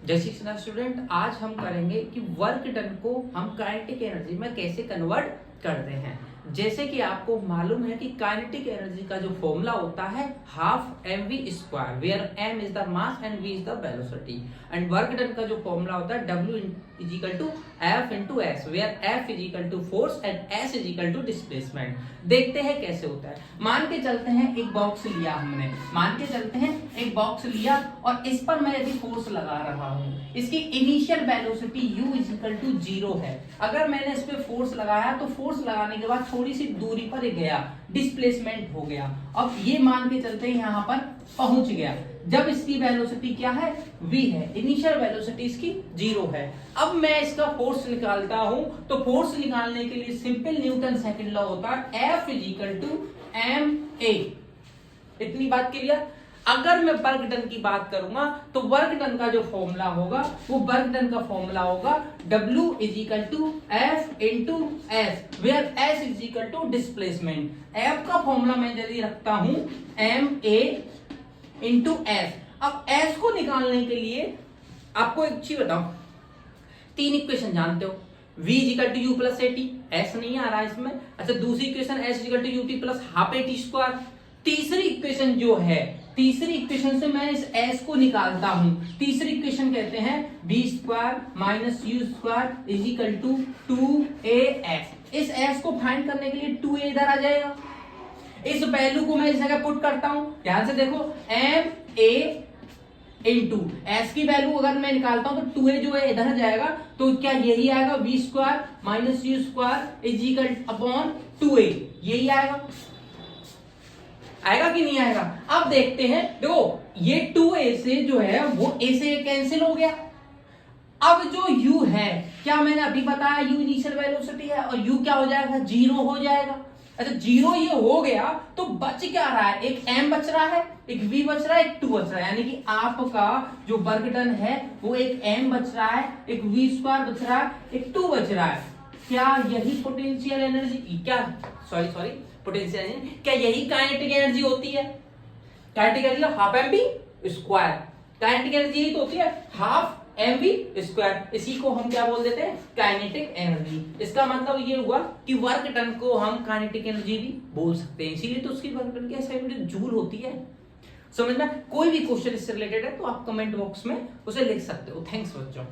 जय श्री कृष्ण स्टूडेंट, आज हम करेंगे कि वर्क डन को हम काइनेटिक एनर्जी में कैसे कन्वर्ट करते हैं। जैसे कि आपको मालूम है कि काइनेटिक एनर्जी का जो फॉर्मूला होता है half mv square, where m is the mass and v is the velocity, and work done का जो फॉर्मूला होता है w is equal to f into S, where f is equal to force and s is equal to displacement. देखते हैं कैसे होता है। मान के चलते हैं एक बॉक्स लिया हमने, मान के चलते हैं एक बॉक्स लिया और इस पर मैं यदि फोर्स लगा रहा हूं, इसकी initial velocity u is equal to 0 है। अगर मैंने इस पे फोर्स लगाया तो फोर्स लगाने के बाद थोड़ी सी दूरी पर गया, डिस्प्लेसमेंट हो गया। अब ये मान के चलते हैं यहां पर पहुंच गया। जब इसकी वेलोसिटी क्या है, v है, इनिशियल वेलोसिटी इसकी 0 है। अब मैं इसका फोर्स निकालता हूं तो फोर्स निकालने के लिए सिंपल न्यूटन सेकंड लॉ होता है F is equal to ma। इतनी बात क्लियर। अगर मैं वर्क डन की बात करूंगा तो वर्क डन का जो फॉर्मूला होगा वो वर्क डन का फॉर्मूला होगा W is equal to F into S, where S is equal to displacement. F का फॉर्मूला मैं यदि रखता हूं ma इंटू एस। अब S को निकालने के लिए आपको एक चीज बताओ, तीन इक्वेशन जानते हो, v is equal to u plus at, S नहीं आ रहा है इसमें। अच्छा, दूसरी equation s is equal to ut plus half at square. तीसरी इक्वेशन जो है, तीसरी इक्वेशन से मैं इस s को निकालता हूं। तीसरी इक्वेशन कहते हैं b square minus u square is equal to 2as। इस s को फाइंड करने के लिए 2a इधर आ जाएगा। इस वैल्यू को मैं इस जगह पुट करता हूं, ध्यान से देखो, ma इंटू एस की वैल्यू अगर मैं निकालता हूं तो 2a जो है इधर जाएगा, तो क्या यही आएगा v square minus u square is equal upon 2a, यही आएगा। आएगा कि नहीं आएगा? अब देखते हैं। देखो, ये 2a से जो है वो a से कैंसिल हो गया। अब जो u है, क्या मैंने अभी बताया, u इनिशियल वेलोसिटी है और u क्या हो जाएगा, 0 हो जाएगा। अच्छा, 0 ये हो गया तो बच क्या रहा है, एक m बच रहा है, एक v बच रहा है, एक 2 बच रहा है, यानी कि आपका जो वर्क डन है वो एक m बच रहा है, एक v स्क्वायर बच रहा है, एक 2 बच रहा है। क्या यही पोटेंशियल एनर्जी, क्या सॉरी पोटेंशियल एनर्जी, क्या यही काइनेटिक एनर्जी होती है? Kinetic energy half mv square, kinetic energy यही तो होती है, हाफ mv स्क्वायर। इसी को हम क्या बोल देते हैं, काइनेटिक एनर्जी। इसका मतलब ये हुआ कि वर्क डन को हम काइनेटिक एनर्जी भी बोल सकते हैं, इसीलिए तो उसकी वर्क डन की असाइनमेंट जूल होती है। समझना? कोई भी क्वेश्चन इससे रिलेटेड है तो आप कमेंट बॉक्स में उसे लिख सकते हो। थैंक्स बच्चों।